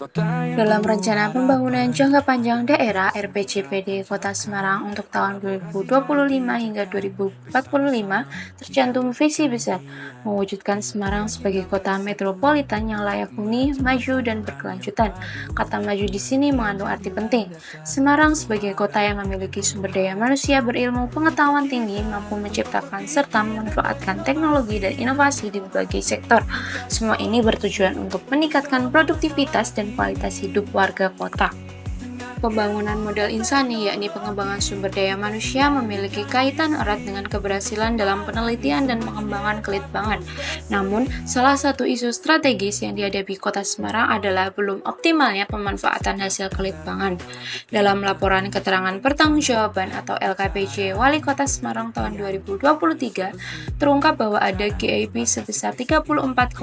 Dalam Rencana Pembangunan Jangka Panjang Daerah (RPJPD) Kota Semarang untuk tahun 2025 hingga 2045 tercantum visi besar mewujudkan Semarang sebagai kota metropolitan yang layak huni, maju, dan berkelanjutan. Kata maju di sini mengandung arti penting. Semarang sebagai kota yang memiliki sumber daya manusia berilmu pengetahuan tinggi, mampu menciptakan serta memanfaatkan teknologi dan inovasi di berbagai sektor. Semua ini bertujuan untuk meningkatkan produktivitas dan kualitas hidup warga kota. Pembangunan modal insani, yakni pengembangan sumber daya manusia, memiliki kaitan erat dengan keberhasilan dalam penelitian dan pengembangan kelitbangan. Namun, salah satu isu strategis yang dihadapi Kota Semarang adalah belum optimalnya pemanfaatan hasil kelitbangan. Dalam laporan keterangan pertanggungjawaban atau LKPJ Wali Kota Semarang tahun 2023, terungkap bahwa ada GIP sebesar 34,82%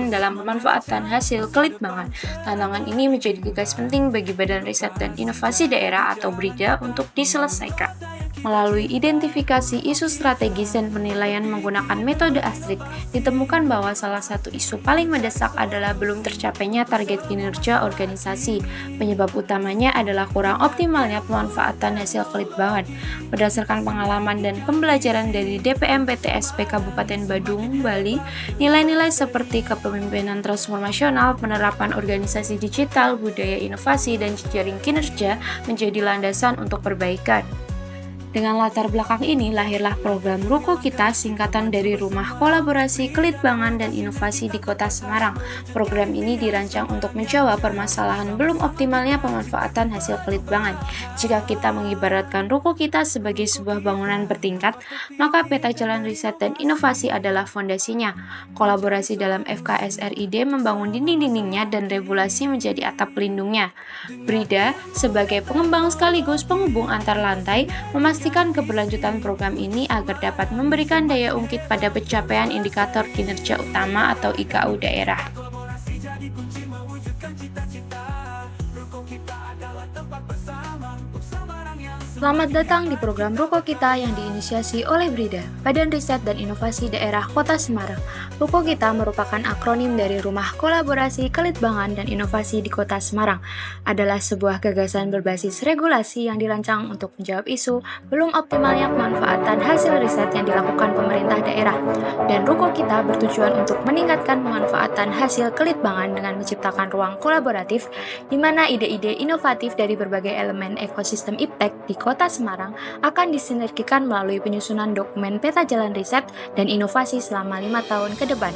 dalam pemanfaatan hasil kelitbangan. Tantangan ini menjadi tugas penting bagi Badan Riset dan Inovasi Daerah atau BRIDA untuk diselesaikan. Melalui identifikasi isu strategis dan penilaian menggunakan metode ASTRID, ditemukan bahwa salah satu isu paling mendesak adalah belum tercapainya target kinerja organisasi. Penyebab utamanya adalah kurang optimalnya pemanfaatan hasil kelitbangan. Berdasarkan pengalaman dan pembelajaran dari DPM PTSP Kabupaten Badung, Bali, nilai-nilai seperti kepemimpinan transformasional, penerapan organisasi digital, budaya inovasi, dan jejaring kinerja menjadi landasan untuk perbaikan. Dengan latar belakang ini, lahirlah program Ruko Kita, singkatan dari Rumah Kolaborasi Kelitbangan dan Inovasi di Kota Semarang. Program ini dirancang untuk menjawab permasalahan belum optimalnya pemanfaatan hasil kelitbangan. Jika kita mengibaratkan Ruko Kita sebagai sebuah bangunan bertingkat, maka peta jalan riset dan inovasi adalah fondasinya. Kolaborasi dalam FKSRID membangun dinding-dindingnya dan regulasi menjadi atap pelindungnya. BRIDA, sebagai pengembang sekaligus penghubung antar lantai, memastikan keberlanjutan program ini agar dapat memberikan daya ungkit pada pencapaian indikator kinerja utama atau IKU daerah. Selamat datang di program Ruko Kita yang diinisiasi oleh BRIDA, Badan Riset dan Inovasi Daerah Kota Semarang. Ruko Kita merupakan akronim dari Rumah Kolaborasi Kelitbangan dan Inovasi di Kota Semarang. Adalah sebuah gagasan berbasis regulasi yang dirancang untuk menjawab isu belum optimalnya pemanfaatan hasil riset yang dilakukan pemerintah daerah. Dan Ruko Kita bertujuan untuk meningkatkan pemanfaatan hasil kelitbangan dengan menciptakan ruang kolaboratif di mana ide-ide inovatif dari berbagai elemen ekosistem iptek di Kota Semarang akan disinergikan melalui penyusunan dokumen peta jalan riset dan inovasi selama 5 tahun ke depan.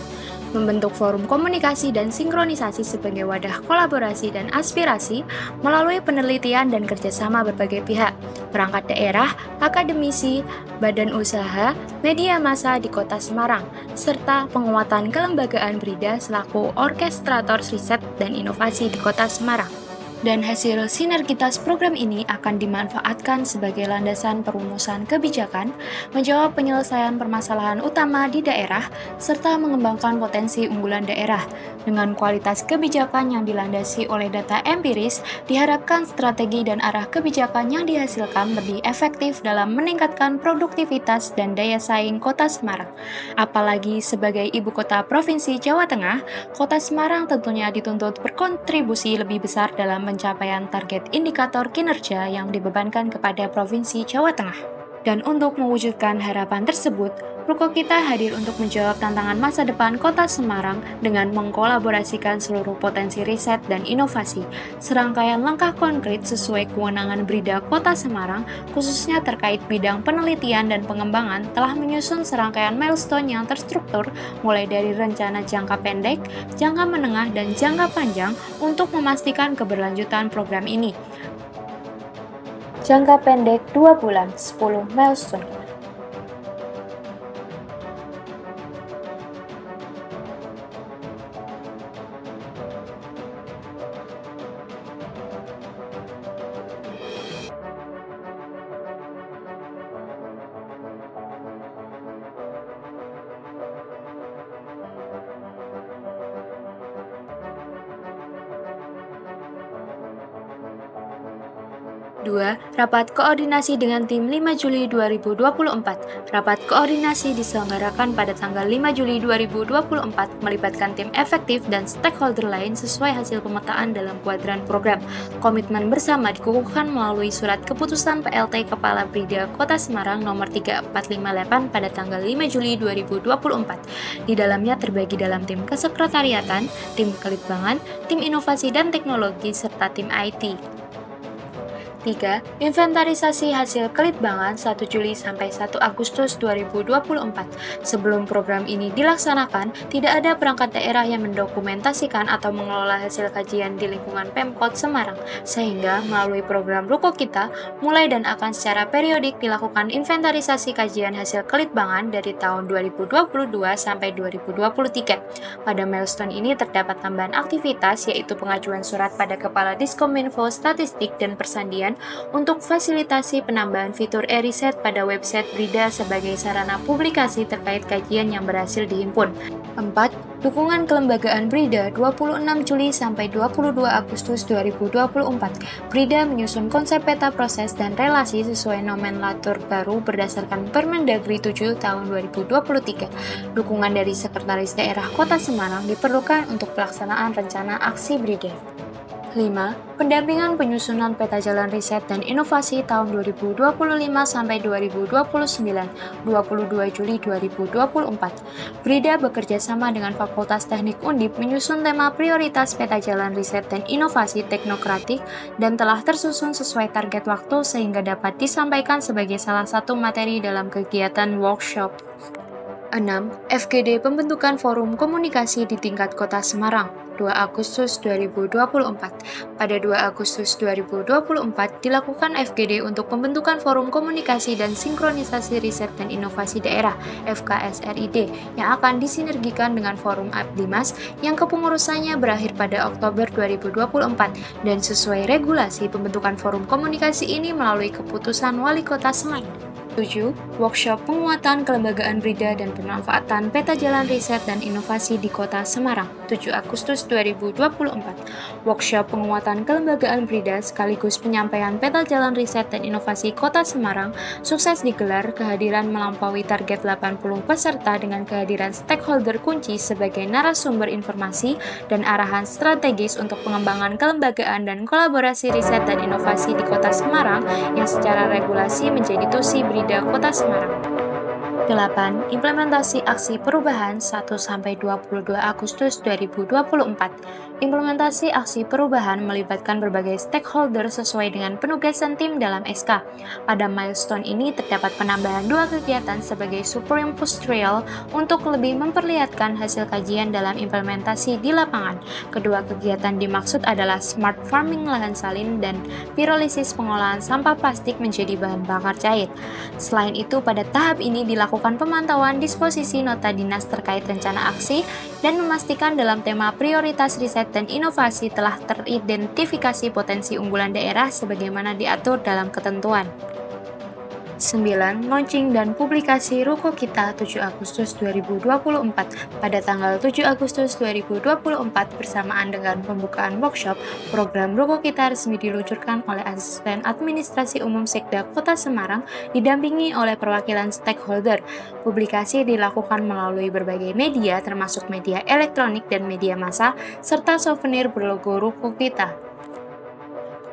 Membentuk forum komunikasi dan sinkronisasi sebagai wadah kolaborasi dan aspirasi melalui penelitian dan kerjasama berbagai pihak, perangkat daerah, akademisi, badan usaha, media massa di Kota Semarang, serta penguatan kelembagaan BRIDA selaku orkestrator riset dan inovasi di Kota Semarang. Dan hasil sinergitas program ini akan dimanfaatkan sebagai landasan perumusan kebijakan, menjawab penyelesaian permasalahan utama di daerah, serta mengembangkan potensi unggulan daerah. Dengan kualitas kebijakan yang dilandasi oleh data empiris, diharapkan strategi dan arah kebijakan yang dihasilkan lebih efektif dalam meningkatkan produktivitas dan daya saing Kota Semarang. Apalagi sebagai ibu kota Provinsi Jawa Tengah, Kota Semarang tentunya dituntut berkontribusi lebih besar dalam pencapaian target indikator kinerja yang dibebankan kepada Provinsi Jawa Tengah. Dan untuk mewujudkan harapan tersebut, Ruko Kita hadir untuk menjawab tantangan masa depan Kota Semarang dengan mengkolaborasikan seluruh potensi riset dan inovasi. Serangkaian langkah konkret sesuai kewenangan BRIDA Kota Semarang, khususnya terkait bidang penelitian dan pengembangan, telah menyusun serangkaian milestone yang terstruktur mulai dari rencana jangka pendek, jangka menengah, dan jangka panjang untuk memastikan keberlanjutan program ini. Jangka pendek 2 bulan, 10 milestone. 2. Rapat koordinasi dengan tim 5 Juli 2024. Rapat koordinasi diselenggarakan pada tanggal 5 Juli 2024 melibatkan tim efektif dan stakeholder lain sesuai hasil pemetaan dalam kuadran program. Komitmen bersama dikukuhkan melalui surat keputusan PLT Kepala Brida Kota Semarang nomor 3458 pada tanggal 5 Juli 2024. Di dalamnya terbagi dalam tim kesekretariatan, tim kelitbangan, tim inovasi dan teknologi, serta tim IT. 3. Inventarisasi hasil kelitbangan 1 Juli sampai 1 Agustus 2024. Sebelum program ini dilaksanakan, tidak ada perangkat daerah yang mendokumentasikan atau mengelola hasil kajian di lingkungan Pemkot Semarang, sehingga melalui program Ruko Kita, mulai dan akan secara periodik dilakukan inventarisasi kajian hasil kelitbangan dari tahun 2022 sampai 2023. Pada milestone ini terdapat tambahan aktivitas, yaitu pengajuan surat pada Kepala Diskominfo Statistik dan Persandian untuk fasilitasi penambahan fitur e-riset pada website Brida sebagai sarana publikasi terkait kajian yang berhasil dihimpun. 4. Dukungan kelembagaan Brida 26 Juli sampai 22 Agustus 2024. Brida menyusun konsep peta proses dan relasi sesuai nomenklatur baru berdasarkan Permendagri 7 tahun 2023. Dukungan dari Sekretaris Daerah Kota Semarang diperlukan untuk pelaksanaan rencana aksi Brida. 5. Pendampingan penyusunan peta jalan riset dan inovasi tahun 2025 sampai 2029, 22 Juli 2024. Brida bekerja sama dengan Fakultas Teknik Undip menyusun tema prioritas peta jalan riset dan inovasi teknokratik dan telah tersusun sesuai target waktu sehingga dapat disampaikan sebagai salah satu materi dalam kegiatan workshop. 6. FGD Pembentukan Forum Komunikasi di tingkat Kota Semarang 2 Agustus 2024. Pada 2 Agustus 2024 dilakukan FGD untuk pembentukan Forum Komunikasi dan Sinkronisasi Riset dan Inovasi Daerah (FKSRID) yang akan disinergikan dengan Forum Abdimas yang kepengurusannya berakhir pada Oktober 2024 dan sesuai regulasi pembentukan Forum Komunikasi ini melalui keputusan Wali Kota Semarang. 7. Workshop penguatan kelembagaan Brida dan pemanfaatan peta jalan riset dan inovasi di Kota Semarang 7 Agustus 2024. Workshop penguatan kelembagaan Brida sekaligus penyampaian peta jalan riset dan inovasi Kota Semarang sukses digelar kehadiran melampaui target 80 peserta dengan kehadiran stakeholder kunci sebagai narasumber informasi dan arahan strategis untuk pengembangan kelembagaan dan kolaborasi riset dan inovasi di Kota Semarang yang secara regulasi menjadi TUSI Brida Kota Semarang. 8. Implementasi aksi perubahan 1-22 Agustus 2024. Implementasi aksi perubahan melibatkan berbagai stakeholder sesuai dengan penugasan tim dalam SK. Pada milestone ini terdapat penambahan 2 kegiatan sebagai Supreme Post-Trial untuk lebih memperlihatkan hasil kajian dalam implementasi di lapangan. Kedua kegiatan dimaksud adalah Smart Farming lahan salin dan pirolisis pengolahan sampah plastik menjadi bahan bakar cair. Selain itu, pada tahap ini dilakukan pemantauan disposisi nota dinas terkait rencana aksi dan memastikan dalam tema prioritas riset dan inovasi telah teridentifikasi potensi unggulan daerah sebagaimana diatur dalam ketentuan. 9. Launching dan publikasi Ruko Kita 7 Agustus 2024. Pada tanggal 7 Agustus 2024 bersamaan dengan pembukaan workshop, program Ruko Kita resmi diluncurkan oleh Asisten Administrasi Umum Sekda Kota Semarang didampingi oleh perwakilan stakeholder. Publikasi dilakukan melalui berbagai media termasuk media elektronik dan media massa serta souvenir berlogo Ruko Kita.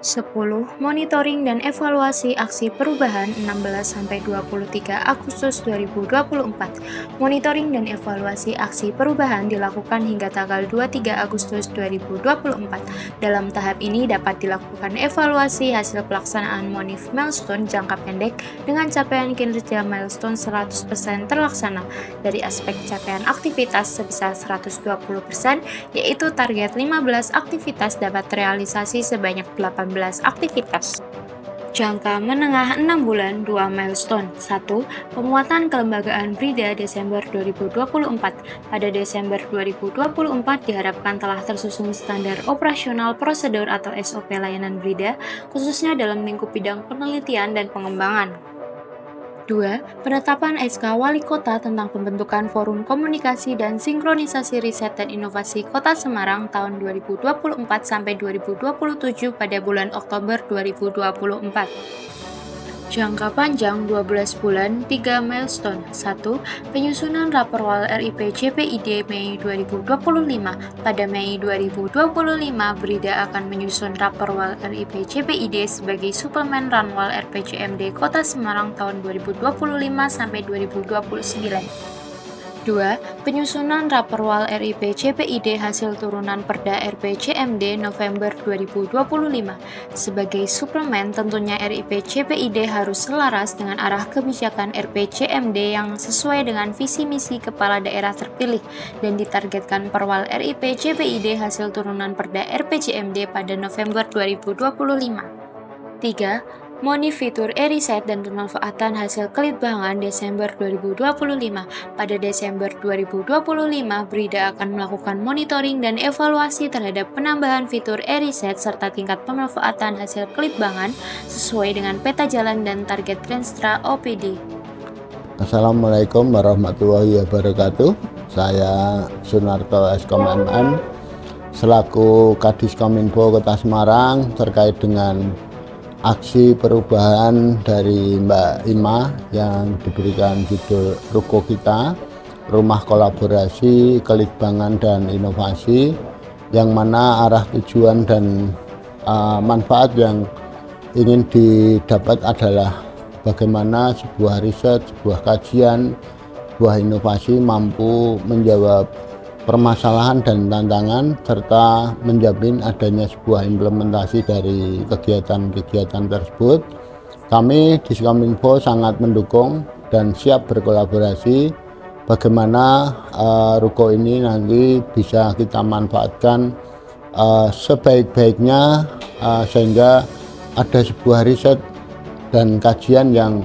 10. Monitoring dan evaluasi aksi perubahan 16-23 Agustus 2024. Monitoring dan evaluasi aksi perubahan dilakukan hingga tanggal 23 Agustus 2024. Dalam tahap ini dapat dilakukan evaluasi hasil pelaksanaan Monif milestone jangka pendek dengan capaian kinerja milestone 100% terlaksana dari aspek capaian aktivitas sebesar 120%, yaitu target 15 aktivitas dapat terrealisasi sebanyak 18 aktivitas. Jangka menengah 6 bulan 2 milestone. 1. Penguatan kelembagaan Brida Desember 2024. Pada Desember 2024 diharapkan telah tersusun standar operasional prosedur atau SOP layanan Brida, khususnya dalam lingkup bidang penelitian dan pengembangan. 2. Penetapan SK Wali Kota tentang pembentukan Forum Komunikasi dan Sinkronisasi Riset dan Inovasi Kota Semarang tahun 2024 sampai 2027 pada bulan Oktober 2024. Jangka panjang 12 bulan, 3 milestone. 1. Penyusunan Raperwal RIP JPID Mei 2025. Pada Mei 2025, Brida akan menyusun Raperwal RIP JPID sebagai suplemen Ranwal RPJMD Kota Semarang tahun 2025 sampai 2029. 2. Penyusunan Raperwal RIP JPID hasil turunan Perda RPJMD November 2025. Sebagai suplemen, tentunya RIP JPID harus selaras dengan arah kebijakan RPJMD yang sesuai dengan visi misi kepala daerah terpilih dan ditargetkan Perwal RIP JPID hasil turunan Perda RPJMD pada November 2025. 3. Monitor riset dan pemanfaatan hasil kelitbangan Desember 2025. Pada Desember 2025, Brida akan melakukan monitoring dan evaluasi terhadap penambahan fitur riset serta tingkat pemanfaatan hasil kelitbangan sesuai dengan peta jalan dan target Renstra OPD. Assalamualaikum warahmatullahi wabarakatuh. Saya Sunarto Eskom MM selaku Kadis Kominfo Kota Semarang terkait dengan aksi perubahan dari Mbak Ima yang diberikan judul Ruko Kita, Rumah Kolaborasi, Kelitbangan dan Inovasi, yang mana arah tujuan dan manfaat yang ingin didapat adalah bagaimana sebuah riset, sebuah kajian, sebuah inovasi mampu menjawab permasalahan dan tantangan serta menjamin adanya sebuah implementasi dari kegiatan-kegiatan tersebut. Kami di Kominfo sangat mendukung dan siap berkolaborasi bagaimana Ruko ini nanti bisa kita manfaatkan sebaik-baiknya sehingga ada sebuah riset dan kajian yang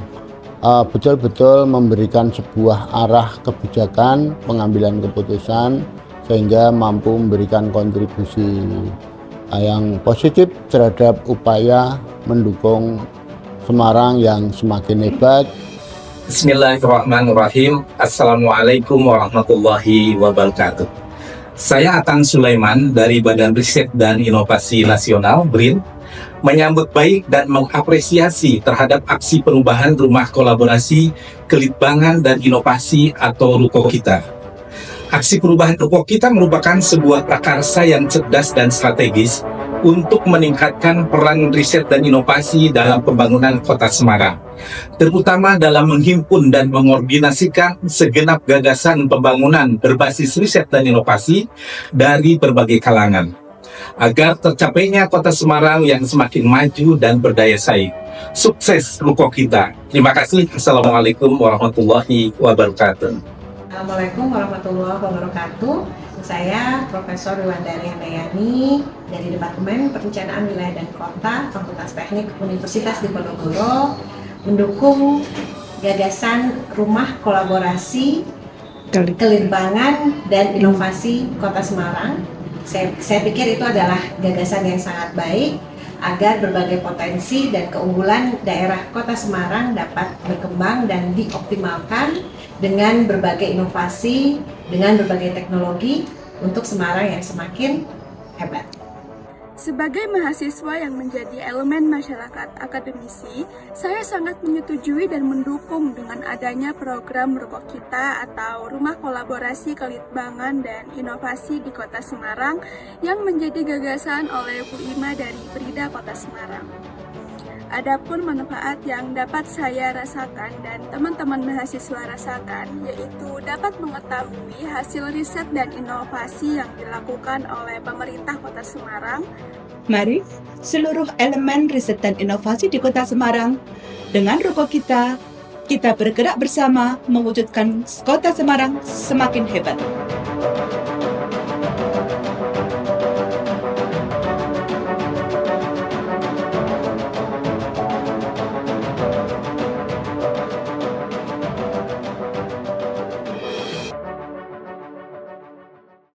betul-betul memberikan sebuah arah kebijakan pengambilan keputusan sehingga mampu memberikan kontribusi yang positif terhadap upaya mendukung Semarang yang semakin hebat. Bismillahirrahmanirrahim. Assalamualaikum warahmatullahi wabarakatuh. Saya Atang Sulaiman dari Badan Riset dan Inovasi Nasional (BRIN) menyambut baik dan mengapresiasi terhadap aksi perubahan Rumah Kolaborasi, Kelitbangan dan Inovasi atau Ruko Kita. Aksi perubahan Ruko Kita merupakan sebuah prakarsa yang cerdas dan strategis untuk meningkatkan peran riset dan inovasi dalam pembangunan Kota Semarang, terutama dalam menghimpun dan mengordinasikan segenap gagasan pembangunan berbasis riset dan inovasi dari berbagai kalangan, agar tercapainya Kota Semarang yang semakin maju dan berdaya saing. Sukses Ruko Kita. Terima kasih. Assalamualaikum warahmatullahi wabarakatuh. Assalamualaikum warahmatullahi wabarakatuh. Saya Profesor Wiwandari Handayani dari Departemen Perencanaan Wilayah dan Kota, Fakultas Teknik Universitas Diponegoro, mendukung gagasan Rumah Kolaborasi, Kelitbangan dan Inovasi Kota Semarang. Saya pikir itu adalah gagasan yang sangat baik agar berbagai potensi dan keunggulan daerah Kota Semarang dapat berkembang dan dioptimalkan dengan berbagai inovasi, dengan berbagai teknologi untuk Semarang yang semakin hebat. Sebagai mahasiswa yang menjadi elemen masyarakat akademisi, saya sangat menyetujui dan mendukung dengan adanya program Ruko Kita atau Rumah Kolaborasi Kelitbangan dan Inovasi di Kota Semarang yang menjadi gagasan oleh Bu Ima dari Brida Kota Semarang. Adapun manfaat yang dapat saya rasakan dan teman-teman mahasiswa rasakan, yaitu dapat mengetahui hasil riset dan inovasi yang dilakukan oleh pemerintah Kota Semarang. Mari seluruh elemen riset dan inovasi di Kota Semarang dengan Ruko Kita, kita bergerak bersama mewujudkan Kota Semarang semakin hebat.